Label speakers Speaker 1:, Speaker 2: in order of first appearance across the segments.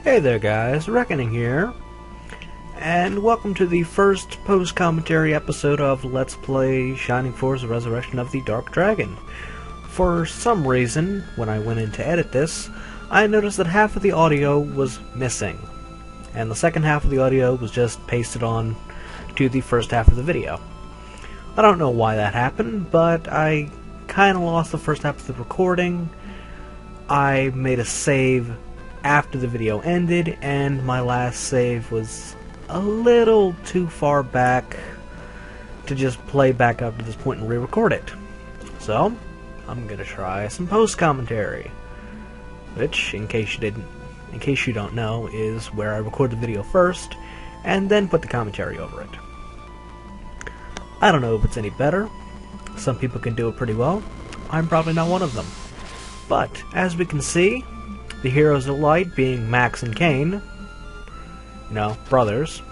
Speaker 1: Hey there guys, Reckoning here, and welcome to the first post-commentary episode of Let's Play Shining Force: Resurrection of the Dark Dragon. For some reason, when I went in to edit this, I noticed that half of the audio was missing, and the second half of the audio was just pasted on to the first half of the video. I don't know why that happened, but I kinda lost the first half of the recording. I made a save after the video ended, and my last save was a little too far back to just play back up to this point and re-record it. So, I'm gonna try some post-commentary, which, in case you don't know, is where I record the video first and then put the commentary over it. I don't know if it's any better. Some people can do it pretty well. I'm probably not one of them. But, as we can see, the heroes of light, being Max and Cain, brothers,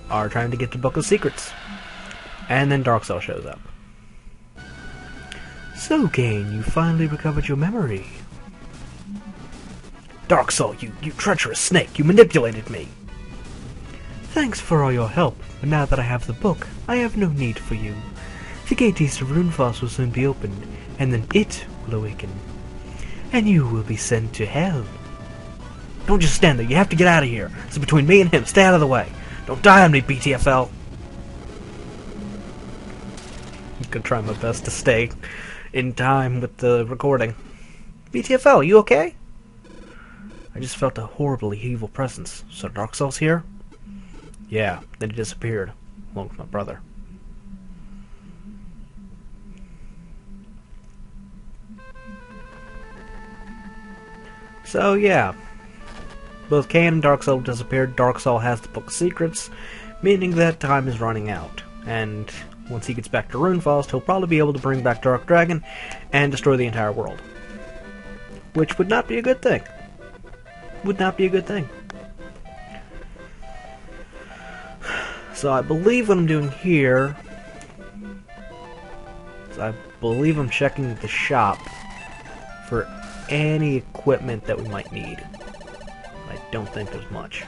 Speaker 1: are trying to get the Book of Secrets. And then Darkseid shows up. So, Cain, you finally recovered your memory. Darkseid, you treacherous snake, you manipulated me. Thanks for all your help, but now that I have the book, I have no need for you. The gates to Runefoss will soon be opened, and then it will awaken. And you will be sent to hell. Don't just stand there, you have to get out of here. It's between me and him, stay out of the way. Don't die on me, BTFL. I'm gonna try my best to stay in time with the recording. BTFL, you okay? I just felt a horribly evil presence. So Darkseid's here? Yeah, then he disappeared, along with my brother. So yeah, both Cain and Darkseid disappeared. Darkseid has the Book of Secrets, meaning that time is running out. And once he gets back to Runefoss, he'll probably be able to bring back Dark Dragon and destroy the entire world. Which would not be a good thing. Would not be a good thing. So I believe what I'm doing here is I believe I'm checking the shop for any equipment that we might need. I don't think there's much.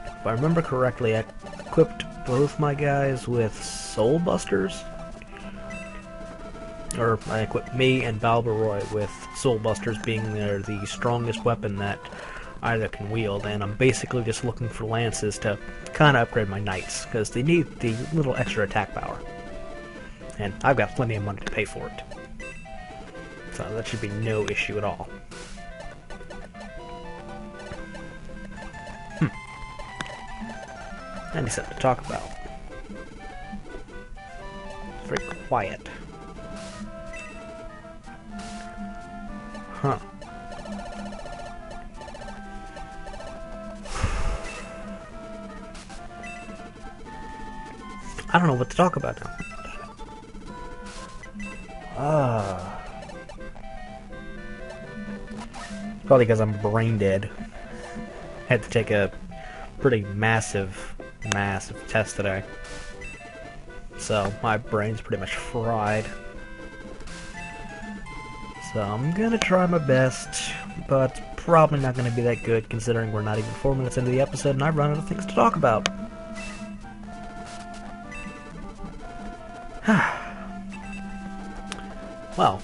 Speaker 1: If I remember correctly, I equipped both my guys with Soul Busters. Or I equipped me and Balbaroy with Soul Busters, being the strongest weapon that either can wield, and I'm basically just looking for lances to kind of upgrade my knights, because they need the little extra attack power. And I've got plenty of money to pay for it. So that should be no issue at all. I need something to talk about. It's very quiet. Huh. I don't know what to talk about now. Probably because I'm brain dead. Had to take a pretty massive test today. So my brain's pretty much fried. So I'm gonna try my best, but it's probably not gonna be that good considering we're not even 4 minutes into the episode and I've run out of things to talk about. Well,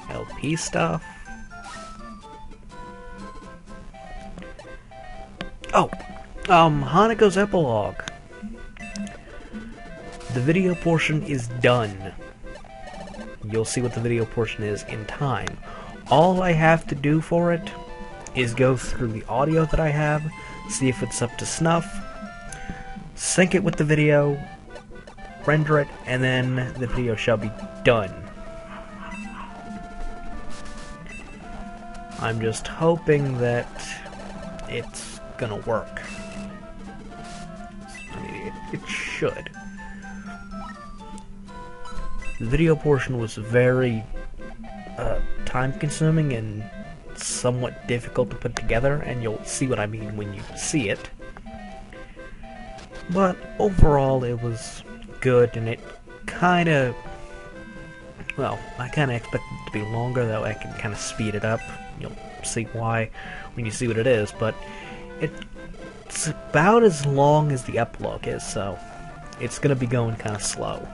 Speaker 1: LP stuff. Oh, Hanako's epilogue. The video portion is done. You'll see what the video portion is in time. All I have to do for it is go through the audio that I have, see if it's up to snuff, sync it with the video, render it, and then the video shall be done. I'm just hoping that it's gonna work. I mean, it should. The video portion was very time-consuming and somewhat difficult to put together, and you'll see what I mean when you see it. But overall, it was good, and it kind of Well, I kind of expect it to be longer, though I can kind of speed it up. You'll see why when you see what it is, but it's about as long as the epilogue is, so it's going to be going kind of slow.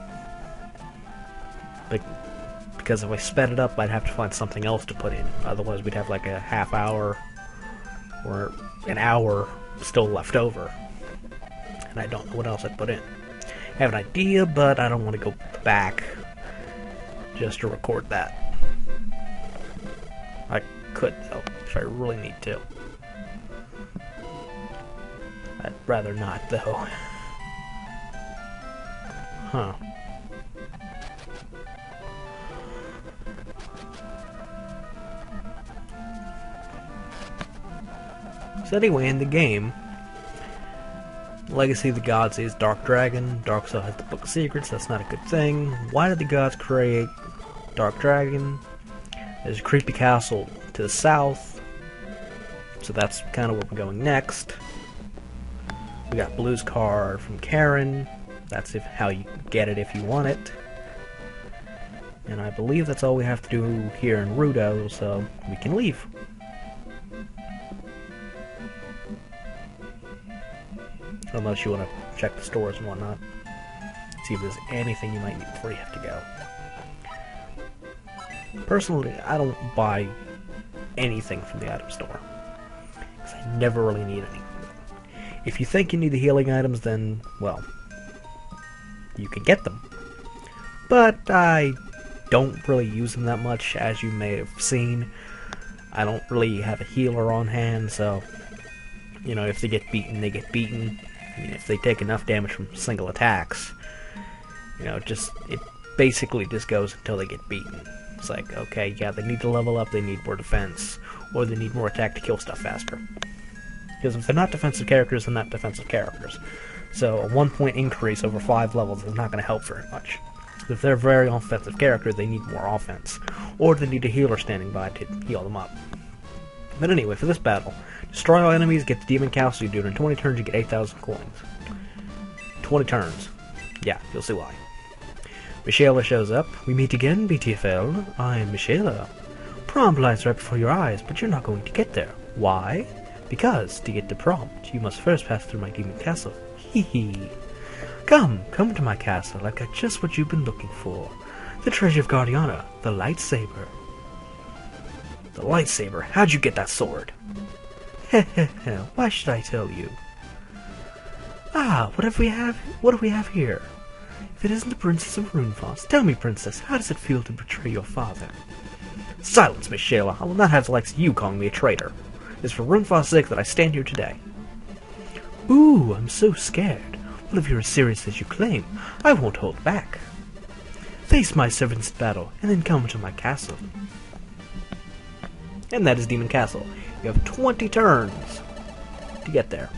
Speaker 1: Because if I sped it up, I'd have to find something else to put in. Otherwise, we'd have like a half hour or an hour still left over. And I don't know what else I'd put in. I have an idea, but I don't want to go back just to record that. I could, though, if I really need to. I'd rather not, though. Huh. So anyway, in the game, Legacy of the Gods is Dark Dragon. Dark Soul has the Book of Secrets. That's not a good thing. Why did the gods create Dark Dragon? There's a creepy castle to the south, so that's kind of where we're going next. We got Blue's card from Karen. That's how you get it if you want it. And I believe that's all we have to do here in Rudo, so we can leave. Unless you want to check the stores and whatnot. See if there's anything you might need before you have to go. Personally, I don't buy anything from the item store, because I never really need any. If you think you need the healing items, then, well, you can get them. But I don't really use them that much, as you may have seen. I don't really have a healer on hand, so, you know, if they get beaten, they get beaten. I mean, if they take enough damage from single attacks, you know, it basically just goes until they get beaten. It's like, okay, yeah, they need to level up, they need more defense, or they need more attack to kill stuff faster. Because if they're not defensive characters, they're not defensive characters. So a 1 point increase over 5 levels is not going to help very much. If they're a very offensive character, they need more offense, or they need a healer standing by to heal them up. But anyway, for this battle, destroy all enemies, get the Demon Castle. You do it in 20 turns, you get 8,000 coins. 20 turns. Yeah, you'll see why. Michaela shows up. We meet again, BTFL. I am Michaela. Prom lies right before your eyes, but you're not going to get there. Why? Because, to get to prom, you must first pass through my Demon Castle. Hee hee. Come to my castle. I've got just what you've been looking for. The treasure of Guardiana, the lightsaber. The lightsaber? How'd you get that sword? Heh, why should I tell you? Ah, what do we have here? If it isn't the Princess of Runefoss, tell me, Princess, how does it feel to betray your father? Silence, Miss Shayla. I will not have the likes of you calling me a traitor. It's for Runefoss' sake that I stand here today. Ooh, I'm so scared. Well, if you're as serious as you claim, I won't hold back. Face my servants in battle, and then come to my castle. And that is Demon Castle. You have 20 turns to get there.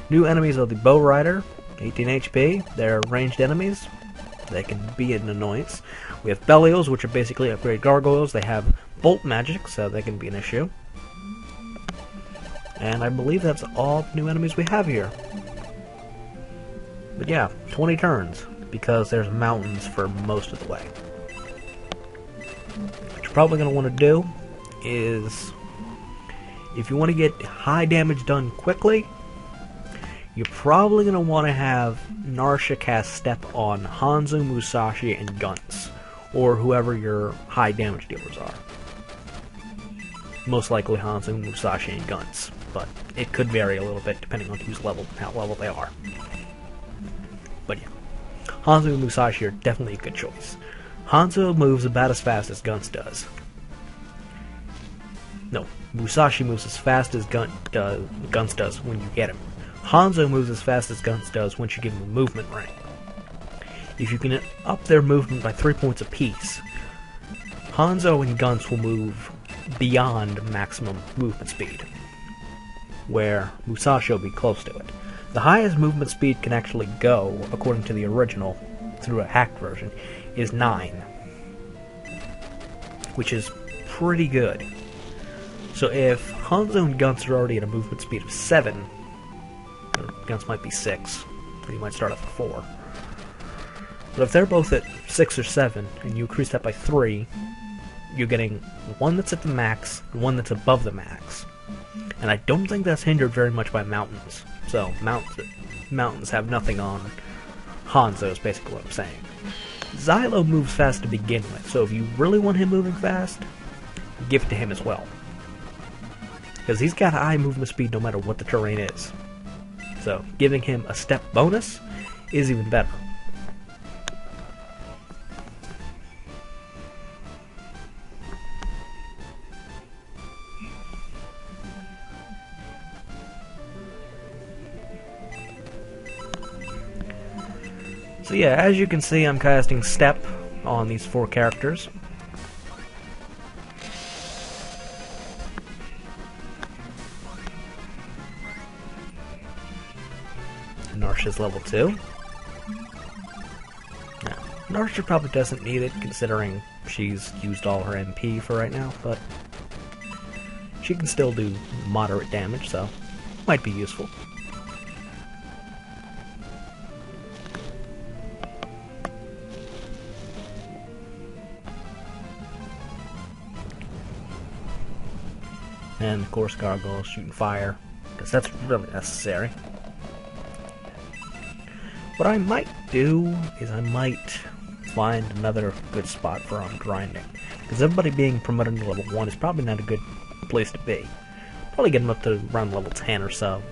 Speaker 1: New enemies are the Bow Rider, 18 HP. They're ranged enemies. They can be an annoyance. We have Belials, which are basically upgrade gargoyles. They have bolt magic, so they can be an issue. And I believe that's all the new enemies we have here. But yeah, 20 turns, because there's mountains for most of the way. What you're probably going to want to do is, if you want to get high damage done quickly, you're probably going to want to have Narsha cast Step on Hanzo, Musashi, and Guns, or whoever your high damage dealers are. Most likely Hanzo, Musashi, and Guns, but it could vary a little bit depending on who's leveled and how level they are. But yeah, Hanzo and Musashi are definitely a good choice. Hanzo moves about as fast as Guns does. No, Musashi moves as fast as Guns does when you get him. Hanzo moves as fast as Guns does once you give him a movement ring. If you can up their movement by 3 points apiece, Hanzo and Guns will move beyond maximum movement speed, where Musashi will be close to it. The highest movement speed can actually go, according to the original, through a hacked version, is 9, which is pretty good. So if Hanzo and Guns are already at a movement speed of 7, Guns might be 6, or you might start off at 4. But if they're both at 6 or 7, and you increase that by 3, you're getting one that's at the max, and one that's above the max. And I don't think that's hindered very much by mountains. So, mountains have nothing on Hanzo, is basically what I'm saying. Xylo moves fast to begin with, so if you really want him moving fast, give it to him as well. Because he's got high movement speed no matter what the terrain is. So, giving him a step bonus is even better. So yeah, as you can see, I'm casting Step on these 4 characters. Narsha's level 2. Now, Narsha probably doesn't need it, considering she's used all her MP for right now, but she can still do moderate damage, so might be useful. And of course Gargoyles shooting fire, because that's really necessary. What I might do is I might find another good spot for grinding, because everybody being promoted to level 1 is probably not a good place to be. Probably get them up to around level 10 or so.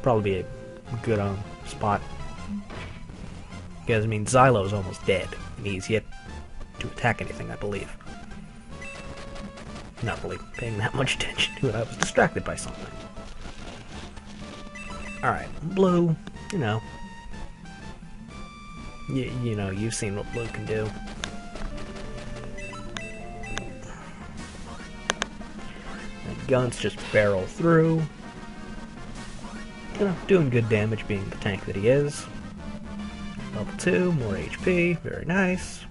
Speaker 1: Probably be a good spot. Because I mean Xylo is almost dead, and he's yet to attack anything, I believe. Not really paying that much attention to it. I was distracted by something. Alright, Blue, you know. You know, you've seen what Blue can do. And guns just barrel through. You know, doing good damage being the tank that he is. Level 2, more HP, very nice.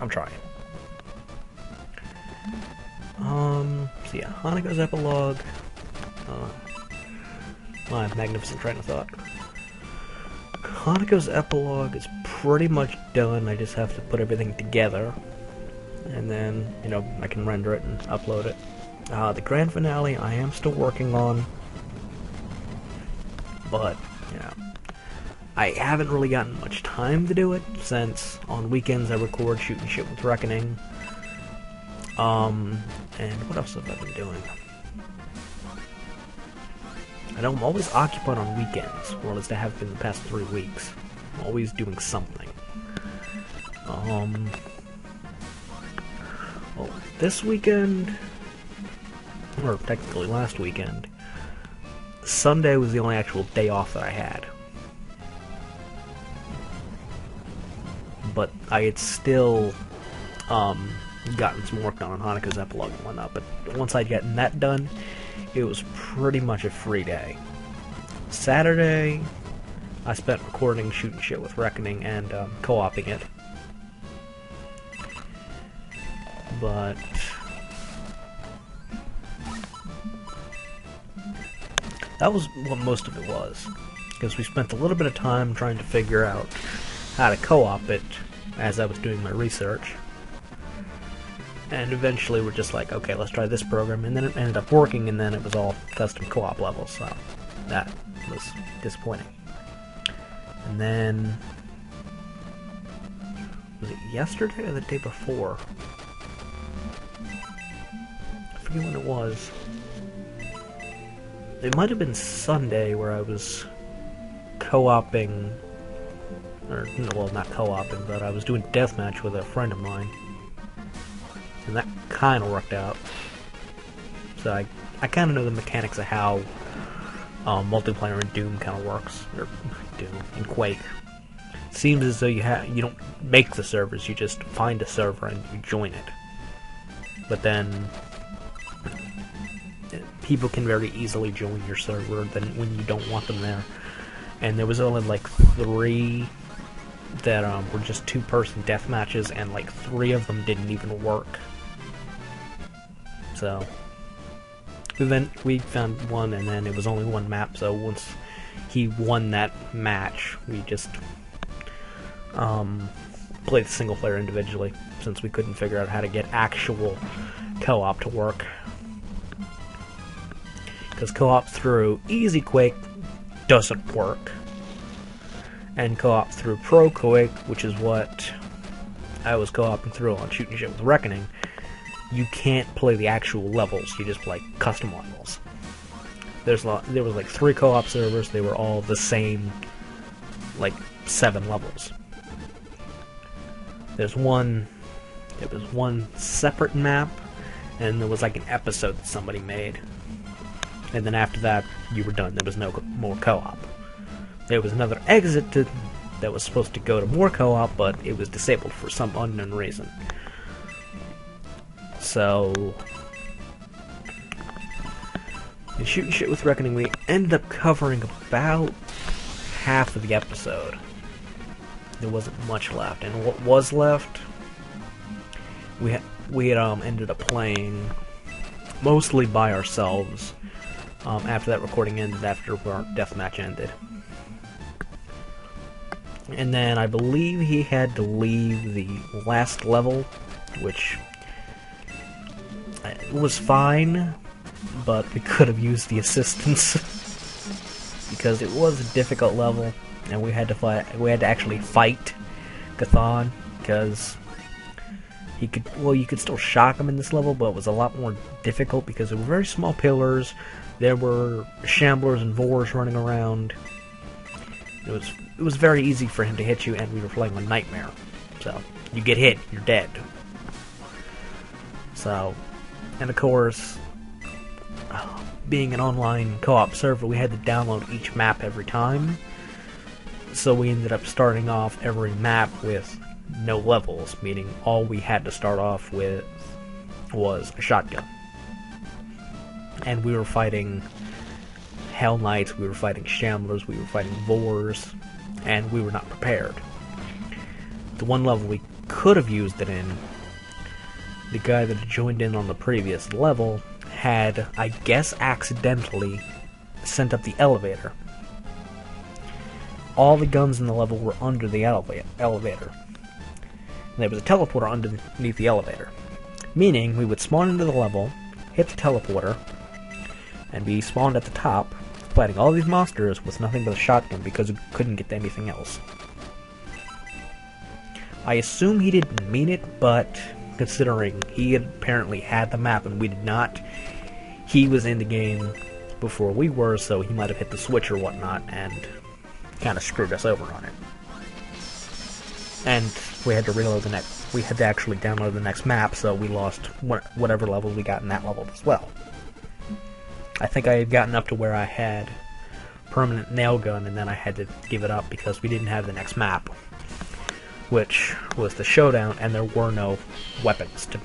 Speaker 1: I'm trying. So yeah, Hanako's epilogue. My magnificent train of thought. Hanako's epilogue is pretty much done. I just have to put everything together, and then, you know, I can render it and upload it. The grand finale I am still working on, but, you know, I haven't really gotten much time to do it, since on weekends I record Shooting Shit with Reckoning. And what else have I been doing? I know I'm always occupied on weekends, or at least I have been the past 3 weeks. I'm always doing something. Well, this weekend, or technically last weekend, Sunday was the only actual day off that I had. But I had still, gotten some work done on Hanako's epilogue and whatnot, but once I'd gotten that done, it was pretty much a free day. Saturday, I spent recording Shooting Shit with Reckoning and co-oping it. But that was what most of it was, because we spent a little bit of time trying to figure out how to co-op it as I was doing my research. And eventually we're just like, okay, let's try this program, and then it ended up working, and then it was all custom co-op levels, so that was disappointing. And then, was it yesterday or the day before? I forget when it was. It might have been Sunday where I was co-oping, or, well, not co-oping, but I was doing deathmatch with a friend of mine. And that kind of worked out. So I kind of know the mechanics of how multiplayer in Doom kind of works, or Doom in Quake. It seems as though you don't make the servers, you just find a server and you join it. But then people can very easily join your server when you don't want them there. And there was only like 3 that were just 2-person death matches, and like 3 of them didn't even work. So we found one, and then it was only one map, so once he won that match, we just play the single player individually, since we couldn't figure out how to get actual co-op to work. Because co-op through Easy Quake doesn't work. And co-op through Pro Quake, which is what I was co-oping through on Shooting Shit with Reckoning, you can't play the actual levels, you just play custom levels. There was like 3 co-op servers, they were all the same, like 7 levels. There was one separate map, and there was like an episode that somebody made. And then after that, you were done. There was no more co-op. There was another exit that was supposed to go to more co-op, but it was disabled for some unknown reason. So, in Shooting Shit with Reckoning, we ended up covering about half of the episode. There wasn't much left, and what was left, we had ended up playing mostly by ourselves. After that recording ended, after our deathmatch ended. And then I believe he had to leave the last level, which was fine, but we could have used the assistance because it was a difficult level, and we had to actually fight Cthon, because you could still shock him in this level, but it was a lot more difficult because there were very small pillars. There were shamblers and vores running around. It was very easy for him to hit you, and we were playing on Nightmare. So, you get hit, you're dead. So, and of course, being an online co-op server, we had to download each map every time. So we ended up starting off every map with no levels, meaning all we had to start off with was a shotgun. And we were fighting Hell Knights, we were fighting Shamblers, we were fighting Vores, and we were not prepared. The one level we could have used it in, the guy that had joined in on the previous level had, I guess accidentally, sent up the elevator. All the guns in the level were under the elevator. And there was a teleporter underneath the elevator. Meaning, we would spawn into the level, hit the teleporter, and be spawned at the top, fighting all these monsters with nothing but a shotgun because we couldn't get to anything else. I assume he didn't mean it, but considering he had apparently had the map and we did not, he was in the game before we were, so he might have hit the switch or whatnot and kind of screwed us over on it. And we had to reload we had to actually download the next map, so we lost whatever levels we got in that level as well. I think I had gotten up to where I had permanent nail gun, and then I had to give it up because we didn't have the next map, which was the showdown, and there were no weapons to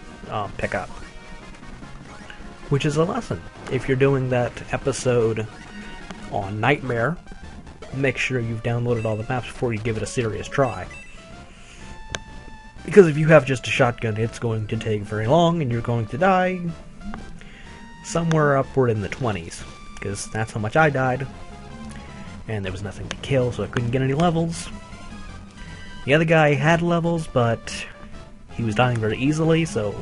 Speaker 1: pick up. Which is a lesson. If you're doing that episode on Nightmare, make sure you've downloaded all the maps before you give it a serious try. Because if you have just a shotgun, it's going to take very long, and you're going to die somewhere upward in the 20s, because that's how much I died, and there was nothing to kill, so I couldn't get any levels. The other guy had levels, but he was dying very easily, so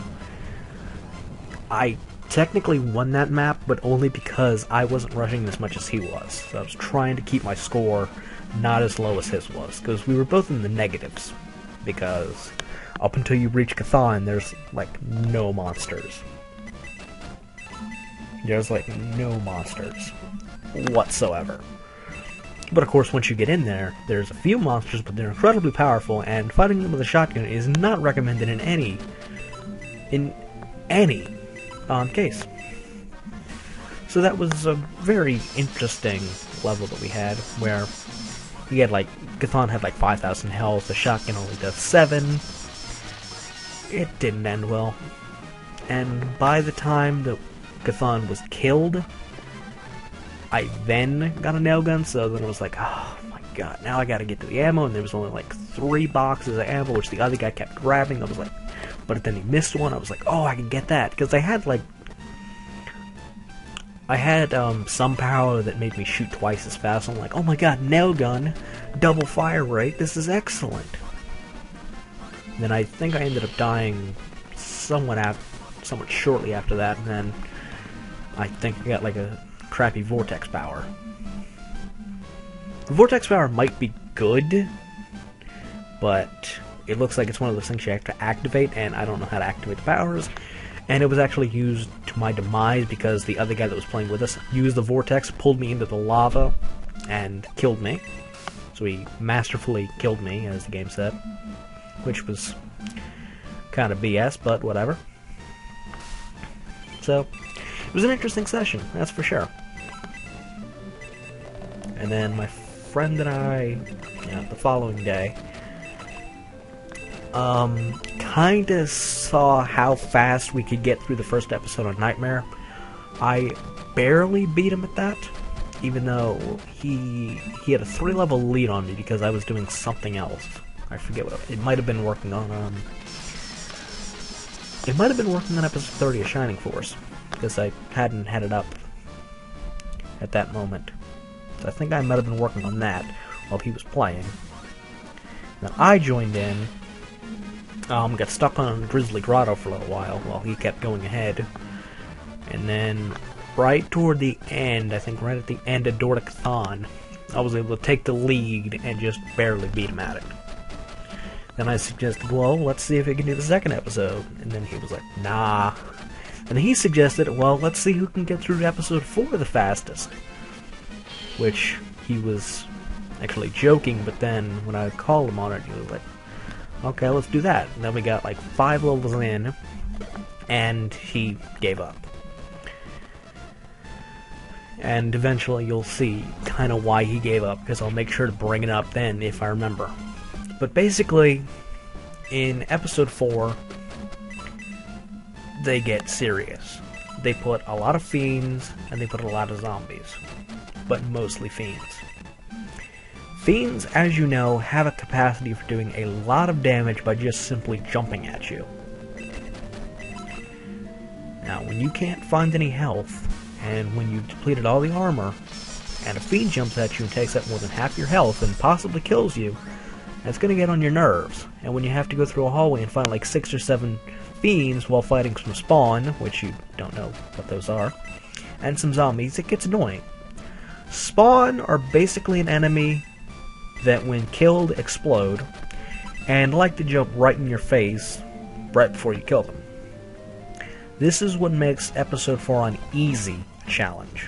Speaker 1: I technically won that map, but only because I wasn't rushing as much as he was. So I was trying to keep my score not as low as his was, because we were both in the negatives, because up until you reach Cthon, there's like no monsters. There's like no monsters whatsoever. But of course, once you get in there, there's a few monsters, but they're incredibly powerful, and fighting them with a shotgun is not recommended in any case. So that was a very interesting level that we had, where we had Cthon had 5,000 health, the shotgun only does 7. It didn't end well. And by the time that Cthon was killed, I then got a nail gun, so then I was like, oh my god, now I gotta get to the ammo, and there was only 3 boxes of ammo, which the other guy kept grabbing. I was like, but then he missed one. I was like, oh, I can get that, because I had some power that made me shoot twice as fast. I'm like, oh my god, nail gun, double fire rate, this is excellent. Then I think I ended up dying somewhat shortly after that, and then I think I got like a crappy vortex power. The vortex power might be good, but it looks like it's one of those things you have to activate, and I don't know how to activate the powers. And it was actually used to my demise because the other guy that was playing with us used the vortex, pulled me into the lava, and killed me. So he masterfully killed me, as the game said, which was kind of BS, but whatever. So, it was an interesting session, that's for sure. And then my friend and I, the following day, kinda saw how fast we could get through the first episode on Nightmare. I barely beat him at that, even though he had a 3-level lead on me because I was doing something else. I forget what it might have been working on. It might have been working on episode 30 of Shining Force because I hadn't had it up at that moment. So I think I might have been working on that while he was playing. Then I joined in. Got stuck on Grizzly Grotto for a little while he kept going ahead. And then, right toward the end, I think right at the end of Dortic-thon, I was able to take the lead and just barely beat him at it. Then I suggested, well, let's see if we can do the second episode. And then he was like, nah. And he suggested, well, let's see who can get through to episode 4 the fastest. Which, he was actually joking, but then when I called him on it, he was like, okay, let's do that. And then we got like 5 levels in, and he gave up. And eventually you'll see kind of why he gave up, because I'll make sure to bring it up then if I remember. But basically, in episode 4, they get serious. They put a lot of fiends, and they put a lot of zombies. But mostly fiends. Fiends, as you know, have a capacity for doing a lot of damage by just simply jumping at you. Now, when you can't find any health, and when you've depleted all the armor, and a fiend jumps at you and takes up more than half your health and possibly kills you, that's going to get on your nerves. And when you have to go through a hallway and find like 6 or 7 fiends while fighting some spawn, which you don't know what those are, and some zombies, it gets annoying. Spawn are basically an enemy that when killed explode and like to jump right in your face right before you kill them. This is what makes episode 4 an easy challenge.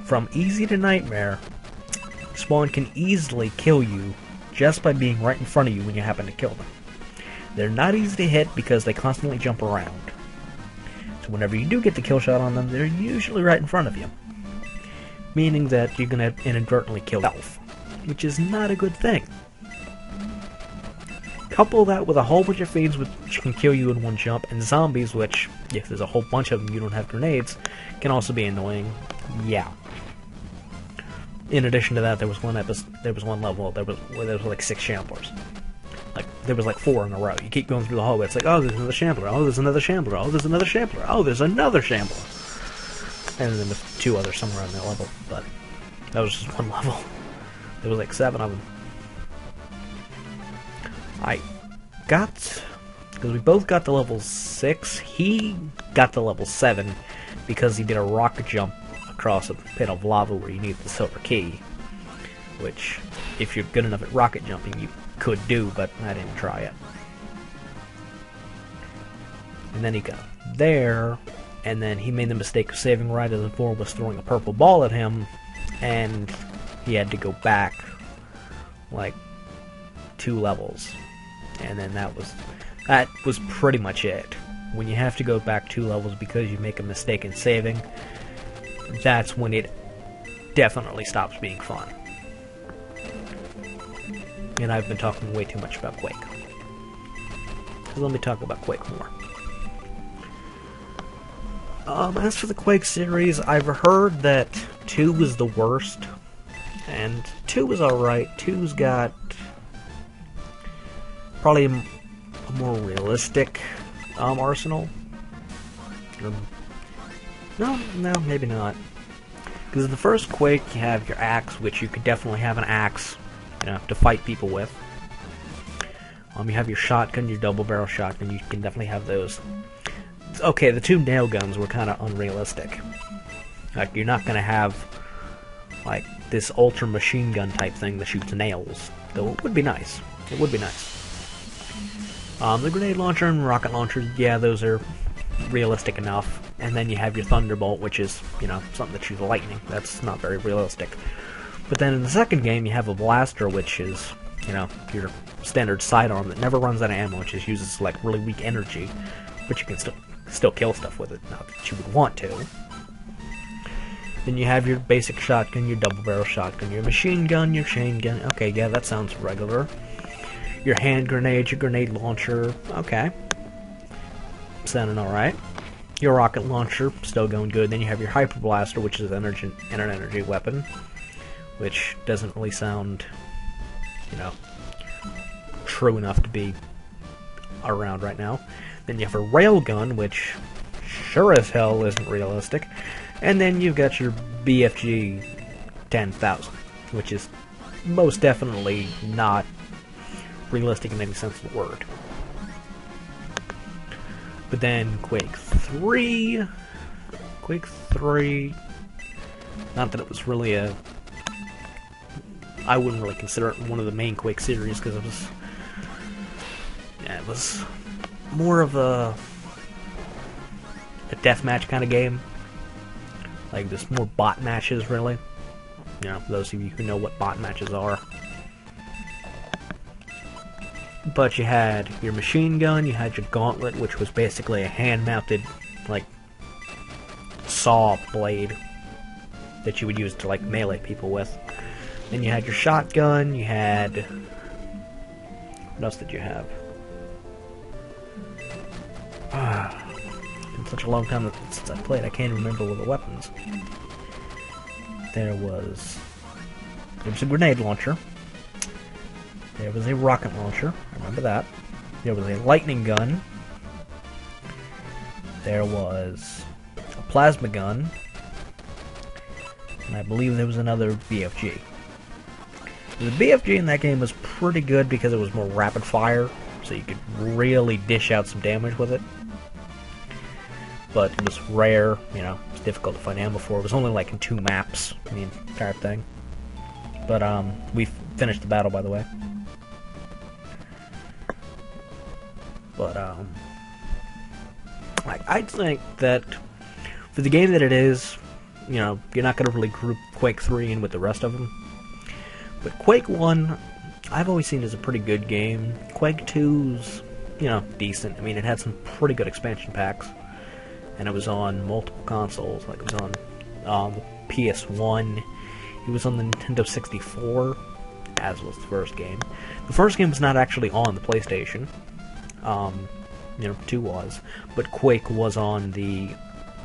Speaker 1: From easy to nightmare, Spawn can easily kill you just by being right in front of you when you happen to kill them. They're not easy to hit because they constantly jump around. So whenever you do get the kill shot on them, they're usually right in front of you. Meaning that you're going to inadvertently kill yourself, which is not a good thing. Couple that with a whole bunch of fiends which can kill you in one jump, and zombies which, if there's a whole bunch of them you don't have grenades, can also be annoying. Yeah. In addition to that, there was one level where there was like 6 shamblers. Like, there was like 4 in a row. You keep going through the hallway, it's like, oh, there's another shambler, oh, there's another shambler, oh, there's another shambler, oh, there's another shambler. And then there's 2 others somewhere on that level, but that was just one level. There was like 7 of them. I got, because we both got to level 6, he got to level 7 because he did a rocket jump across a pit of lava where you need the silver key, which, if you're good enough at rocket jumping, you could do, but I didn't try it. And then he got there, and then he made the mistake of saving right as the boar was throwing a purple ball at him, and he had to go back like 2 levels. And then that was pretty much it. When you have to go back 2 levels because you make a mistake in saving, that's when it definitely stops being fun. And I've been talking way too much about Quake. So let me talk about Quake more. As for the Quake series, I've heard that 2 was the worst, and 2 was alright. 2's got probably a more realistic arsenal. No, maybe not. Because in the first Quake, you have your axe, which you could definitely have an axe, to fight people with. You have your shotgun, your double barrel shotgun. You can definitely have those. Okay, the 2 nail guns were kind of unrealistic. Like, you're not gonna have like this ultra machine gun type thing that shoots nails. Though it would be nice. It would be nice. The grenade launcher and rocket launcher, yeah, those are realistic enough. And then you have your thunderbolt, which is, you know, something that shoots lightning. That's not very realistic. But then in the second game, you have a blaster, which is, you know, your standard sidearm that never runs out of ammo, which just uses like really weak energy, but you can still kill stuff with it. Not that you would want to. Then you have your basic shotgun, your double barrel shotgun, your machine gun, your chain gun. Okay, yeah, that sounds regular. Your hand grenade, your grenade launcher. Okay, sounding all right. Your rocket launcher, still going good. Then you have your hyper blaster, which is an energy weapon, which doesn't really sound, you know, true enough to be around right now. Then you have a railgun, which sure as hell isn't realistic. And then you've got your BFG 10,000, which is most definitely not realistic in any sense of the word. But then Quake 3, not that it was really I wouldn't really consider it one of the main Quake series, because it was more of a deathmatch kind of game. Like, there's more bot matches, really. You know, those of you who know what bot matches are. But you had your machine gun, you had your gauntlet, which was basically a hand-mounted, like, saw blade that you would use to, like, melee people with. Then you had your shotgun, you had... What else did you have? It's been such a long time since I played, I can't remember all the weapons. There was a grenade launcher. There was a rocket launcher, I remember that. There was a lightning gun. There was a plasma gun. And I believe there was another BFG. The BFG in that game was pretty good because it was more rapid fire, so you could really dish out some damage with it. But it was rare, you know, it was difficult to find ammo for. It was only like in 2 maps, the entire thing. But we finished the battle, by the way. But I think that for the game that it is, you know, you're not going to really group Quake 3 in with the rest of them. But Quake 1, I've always seen as a pretty good game. Quake 2's, you know, decent. I mean, it had some pretty good expansion packs. And it was on multiple consoles. Like, it was on the PS1. It was on the Nintendo 64, as was the first game. The first game was not actually on the PlayStation. You know, 2 was. But Quake was on the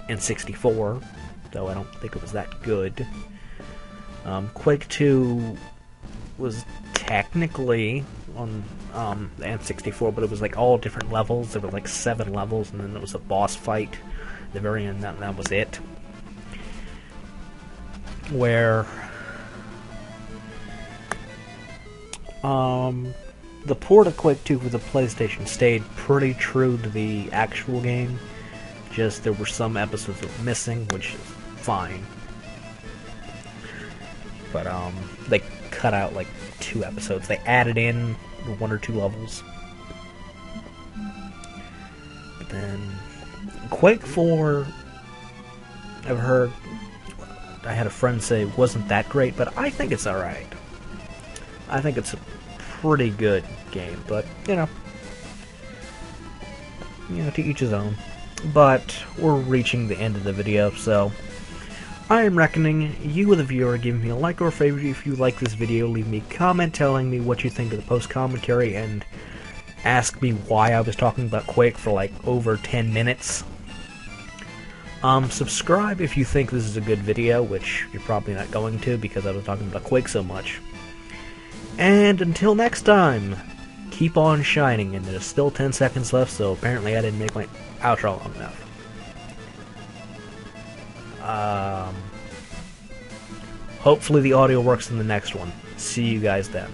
Speaker 1: N64, though I don't think it was that good. Quake 2 was technically on the N64, but it was like all different levels. There were like 7 levels, and then there was a boss fight at the very end, and that was it. Where the port of Quake 2 for the PlayStation stayed pretty true to the actual game. Just there were some episodes that were missing, which is fine. But they cut out like 2 episodes. They added in 1 or 2 levels. But then Quake 4, I've heard, I had a friend say it wasn't that great, but I think it's alright. I think it's a pretty good game, but, you know, to each his own. But we're reaching the end of the video, so I am reckoning you, the viewer, give me a like or a favorite if you like this video. Leave me a comment telling me what you think of the post-commentary, and ask me why I was talking about Quake for like over 10 minutes. Subscribe if you think this is a good video, which you're probably not going to because I was talking about Quake so much. And until next time, keep on shining, and there's still 10 seconds left, so apparently I didn't make my outro long enough. Hopefully the audio works in the next one. See you guys then.